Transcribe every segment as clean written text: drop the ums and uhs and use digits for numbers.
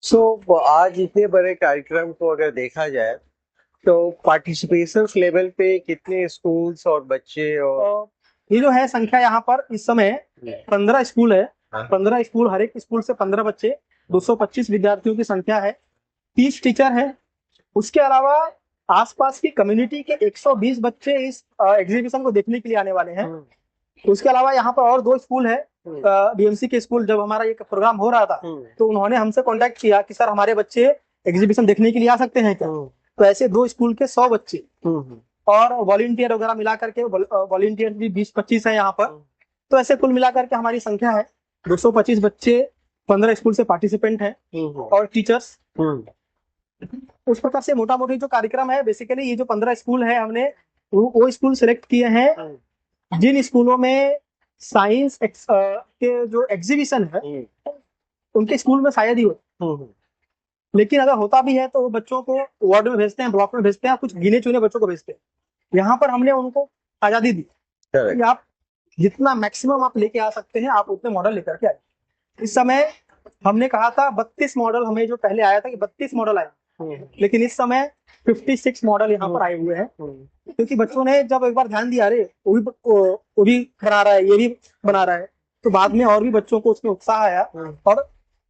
आज इतने बड़े कार्यक्रम को अगर देखा जाए तो पार्टिसिपेशन लेवल पे कितने स्कूल्स और बच्चे और ये जो है संख्या यहाँ पर इस समय 15 स्कूल है। हाँ। 15 स्कूल, हर एक स्कूल से 15 बच्चे, 225 विद्यार्थियों की संख्या है, 30 टीचर है। उसके अलावा आसपास की कम्युनिटी के 120 बच्चे इस एग्जीबिशन को देखने के लिए आने वाले हैं। उसके अलावा यहाँ पर और 2 स्कूल है, बीएमसी के स्कूल। जब हमारा ये प्रोग्राम हो रहा था तो उन्होंने हमसे कांटेक्ट किया कि सर हमारे बच्चे एग्जीबिशन देखने के लिए आ सकते हैं क्या। तो ऐसे 2 स्कूल के 100 बच्चे और वॉलंटियर वगैरह मिला करके, वॉलंटियर भी 20-25 है यहाँ पर। तो ऐसे कुल मिलाकर के हमारी संख्या है 225 बच्चे, 15 स्कूल से पार्टिसिपेंट हैं और टीचर्स। उस प्रकार से मोटा मोटी जो कार्यक्रम है, बेसिकली ये जो 15 स्कूल है, हमने वो स्कूल सिलेक्ट किए हैं जिन स्कूलों में साइंस के जो एग्जीबिशन है उनके स्कूल में शायद ही हो। लेकिन अगर होता भी है तो वो बच्चों को वार्ड में भेजते हैं, ब्लॉक में भेजते हैं, कुछ गिने चुने बच्चों को भेजते हैं। यहाँ पर हमने उनको आजादी दी कि आप जितना मैक्सिमम आप लेके आ सकते हैं, आप उतने मॉडल लेकर के आए। इस समय हमने कहा था 32 मॉडल, हमें जो पहले आया था कि 32 मॉडल आए, लेकिन इस समय 56 मॉडल यहाँ पर आए हुए हैं। क्योंकि बच्चों ने जब एक बार ध्यान दिया, अरे वो भी बना रहा है, ये भी बना रहा है, तो बाद में और भी बच्चों को उसमें उत्साह आया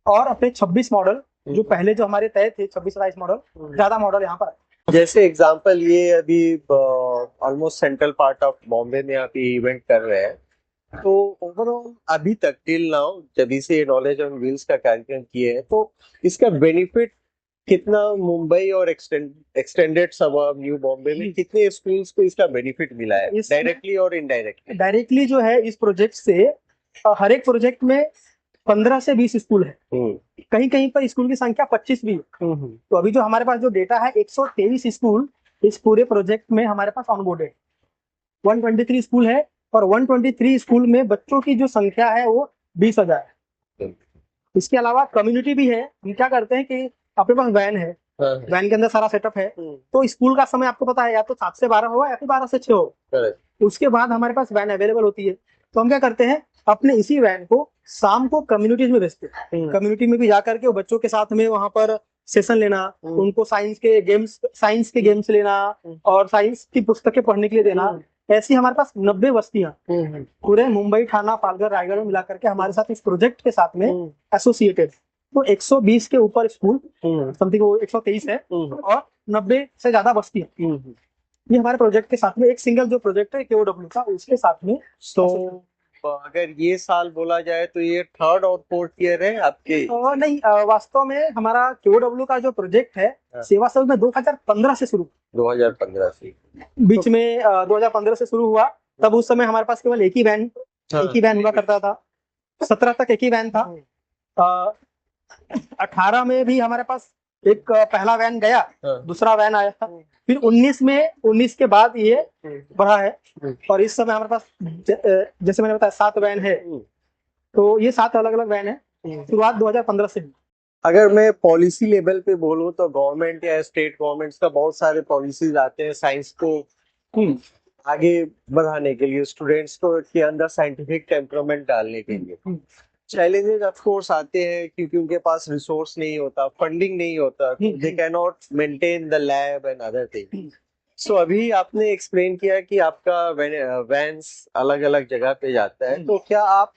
और अपने 26 मॉडल जो पहले जो हमारे तय थे, 26-27 मॉडल, ज्यादा मॉडल यहाँ पर आए। जैसे एग्जांपल ये अभी almost central part of Bombay में आप ये इवेंट कर रहे हैं, तो ओवरऑल अभी तक टिल नाउ जब से नॉलेज ऑन व्हील्स का कार्यक्रम किए हैं, तो इसका बेनिफिट कितना मुंबई और एक्सटेंडेड सबर्ब न्यू बॉम्बे में कितने स्कूल्स को इसका बेनिफिट मिला है, डायरेक्टली और इनडायरेक्टली? डायरेक्टली जो है इस प्रोजेक्ट से हर एक प्रोजेक्ट में 15 से 20 स्कूल है, कहीं कहीं पर स्कूल की संख्या 25 भी है। तो अभी जो हमारे पास जो डेटा है, 123 स्कूल इस पूरे प्रोजेक्ट में हमारे पास ऑनबोर्डेड, 123 स्कूल है और 123 स्कूल में बच्चों की जो संख्या है वो 20,000 है। इसके अलावा कम्युनिटी भी है। हम क्या करते हैं कि अपने पास वैन है, वैन के अंदर सारा सेटअप है। तो स्कूल का समय आपको पता है, या तो 7 से 12 होगा या फिर 12 से 6 होगा। उसके बाद हमारे पास वैन अवेलेबल होती है। तो हम क्या करते हैं, अपने इसी वैन को शाम को कम्युनिटीज में भेजते हैं। कम्युनिटी में भी जाकर के वो बच्चों के साथ में वहां पर सेशन लेना, उनको साइंस के गेम्स लेना और साइंस की पुस्तकें पढ़ने के लिए देना। ऐसी हमारे पास 90 बस्तियां पूरे मुंबई, थाना, पालघर, रायगढ़ में मिलाकर के हमारे साथ इस प्रोजेक्ट के साथ में एसोसिएटेड। तो 120 के ऊपर स्कूल, समथिंग वो 123 है और 90 से ज्यादा बस्तियां ये हमारे प्रोजेक्ट के साथ में। एक सिंगल जो प्रोजेक्ट है केओडब्ल्यू का, उसके साथ में। तो अगर ये साल बोला जाए तो ये 3rd और 4th ईयर है आपके? नहीं, वास्तव में हमारा केओडब्ल्यू का जो प्रोजेक्ट है सेवा सदन में 2015 से शुरू, 2015 से बीच में 2015 से शुरू हुआ। तब उस समय हमारे पास केवल एक ही वैन हुआ करता था। 17 तक एक ही वैन था। 18 में भी हमारे पास एक पहला वैन गया, दूसरा वैन आया था। फिर 19 के बाद ये बढ़ा है और इस समय हमारे पास जैसे मैंने बताया 7 वैन है। तो ये 7 अलग अलग वैन है। शुरुआत 2015 से। अगर मैं पॉलिसी लेवल पे बोलूं तो गवर्नमेंट या स्टेट गवर्नमेंट्स का बहुत सारे पॉलिसीज आते हैं साइंस को आगे बढ़ाने के लिए, स्टूडेंट्स को के अंदर साइंटिफिक टेम्परामेंट डालने के लिए। चैलेंजेस ऑफ कोर्स आते हैं क्योंकि उनके पास रिसोर्स नहीं होता, फंडिंग नहीं होता, they can not maintain the lab and other thing. So अभी आपने एक्सप्लेन किया कि आपका वैन्स अलग अलग जगह पे जाता है, तो क्या आप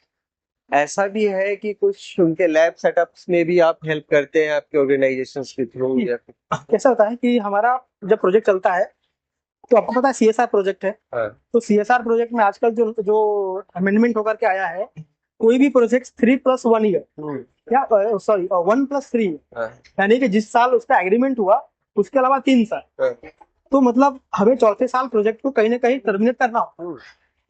ऐसा भी है कि कुछ उनके लैब सेटअप्स में भी आप हेल्प करते हैं आपके ऑर्गेनाइजेशंस के थ्रू? या कैसा होता है कि हमारा जब प्रोजेक्ट चलता है तो आपको पता है सीएसआर प्रोजेक्ट है। तो सीएसआर प्रोजेक्ट में आजकल जो अमेंडमेंट होकर के आया है, कोई भी प्रोजेक्ट 3+1 ईयर या 1+3, यानी कि जिस साल उसका एग्रीमेंट हुआ उसके अलावा 3 साल। तो मतलब हमें चौथे साल प्रोजेक्ट को कहीं ना कहीं टर्मिनेट करना हो।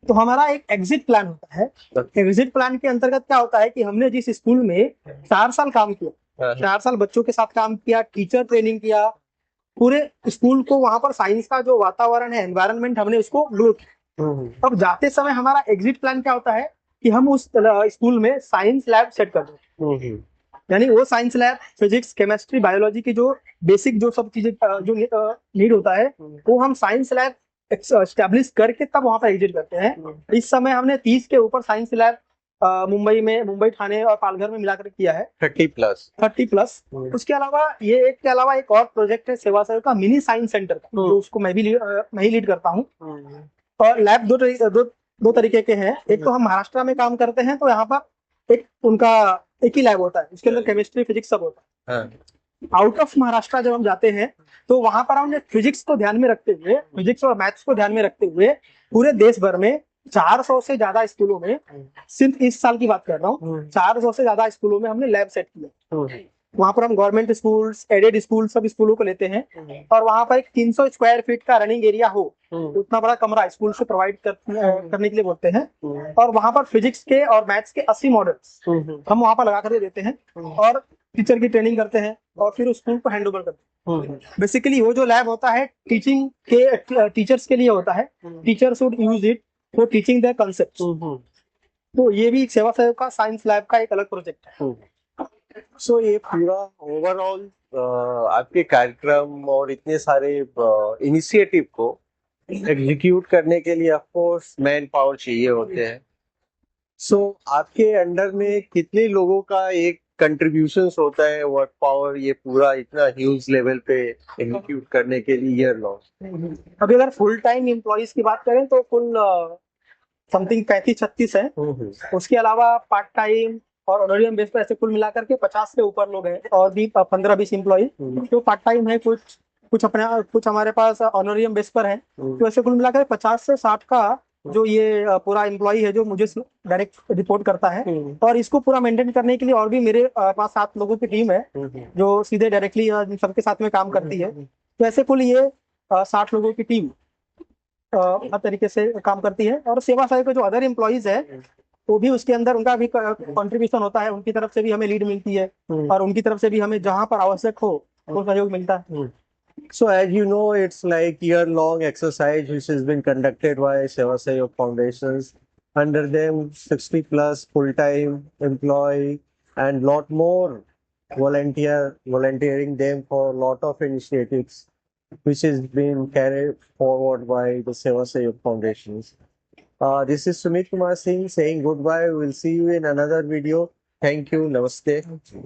तो हमारा एक एग्जिट प्लान होता है। एग्जिट प्लान के अंतर्गत क्या होता है कि हमने जिस स्कूल में 4 साल काम किया, 4 साल बच्चों के साथ काम किया, टीचर ट्रेनिंग किया, पूरे स्कूल को वहां पर साइंस का जो वातावरण है, एनवायरनमेंट, हमने उसको ग्रो किया। अब जाते समय हमारा एग्जिट प्लान क्या होता है कि हम उस स्कूल में साइंस लैब सेट कर दें। यानी वो science lab, physics, chemistry, biology की जो बेसिक जो सब चीजें जो नीड होता है, वो हम साइंस लैब एस्टेब्लिश करके तब वहां पर एग्जिट करते हैं। इस समय हमने 30 के ऊपर साइंस लैब मुंबई ठाणे और पालघर में मिलाकर किया है 30+। 30+। उसके अलावा ये एक के अलावा एक और प्रोजेक्ट है सेवा सैनिक का, मिनी साइंस सेंटर का, जो उसको मैं ही लीड करता हूँ। और लैब दो तरीके के हैं। एक तो हम महाराष्ट्र में काम करते हैं, तो यहाँ पर एक ही लैब होता है, उसके अंदर केमिस्ट्री फिजिक्स सब होता है। आउट ऑफ महाराष्ट्र जब हम जाते हैं तो वहां पर हमने फिजिक्स को ध्यान में रखते हुए, फिजिक्स और मैथ्स को ध्यान में रखते हुए पूरे देश भर में 400 से ज्यादा स्कूलों में, सिर्फ इस साल की बात कर रहा हूँ, 400 से ज्यादा स्कूलों में हमने लैब सेट किया। वहां पर हम गवर्नमेंट स्कूल्स, एडेड स्कूल, सब स्कूलों को लेते हैं और वहां पर एक 300 स्क्वायर फीट का रनिंग एरिया हो, उतना बड़ा कमरा स्कूल से प्रोवाइड करने के लिए बोलते हैं। और वहां पर फिजिक्स के और मैथ्स के 80 मॉडल्स हम वहां पर लगा कर देते हैं और टीचर की ट्रेनिंग करते हैं और फिर उस स्कूल को हैंड ओवर करते हैं। बेसिकली वो जो लैब होता है टीचिंग के टीचर्स के लिए होता है। Teacher should use it for teaching their concepts. तो ये भी सेवा सैनिक का साइंस लैब का एक अलग प्रोजेक्ट है। सो ये पूरा ओवरऑल आपके कार्यक्रम और इतने सारे इनिशिएटिव को एग्जीक्यूट करने के लिए ऑफ कोर्स मैन पावर चाहिए होते हैं। सो आपके अंडर में कितने लोगों का एक कंट्रीब्यूशन होता है वर्क पावर ये पूरा इतना ह्यूज लेवल पे एग्जीक्यूट करने के लिए ईयर लॉन्ग? अभी अगर फुल टाइम एम्प्लॉइज की बात करें तो कुल समथिंग 35-36 है। उसके अलावा पार्ट टाइम और ऑनरियम बेस पर ऐसे कुल मिलाकर के 50 से ऊपर लोग हैं और भी 15-20 एम्प्लॉय जो पार्ट टाइम है, कुछ हमारे पास ऑनरियम बेस पर है। तो ऐसे कुल मिलाकर 50 से 60 का जो ये पूरा एम्प्लॉय है जो मुझे डायरेक्ट रिपोर्ट करता है। और इसको पूरा मेंटेन करने के लिए और भी मेरे पास 7 लोगों की टीम है जो सीधे डायरेक्टली सबके साथ में काम करती है। तो ऐसे कुल ये 60 लोगों की टीम हर तरीके से काम करती है। और सेवा सैनिक के जो अदर एम्प्लॉइज है वो भी उसके अंदर उनका भी कंट्रीब्यूशन होता है, उनकी तरफ से भी हमें लीड मिलती है और उनकी तरफ से भी हमें जहां पर आवश्यक हो वो सहयोग मिलता है। So as you know, it's like year-long exercise which has been conducted by Seva Sahayog Foundations. Under them, 60+ full-time employee and lot more volunteering them for a lot of initiatives which has been carried forward by the Seva Sahayog Foundations. This is Sumit Kumar Singh saying goodbye. We'll see you in another video. Thank you. Namaste.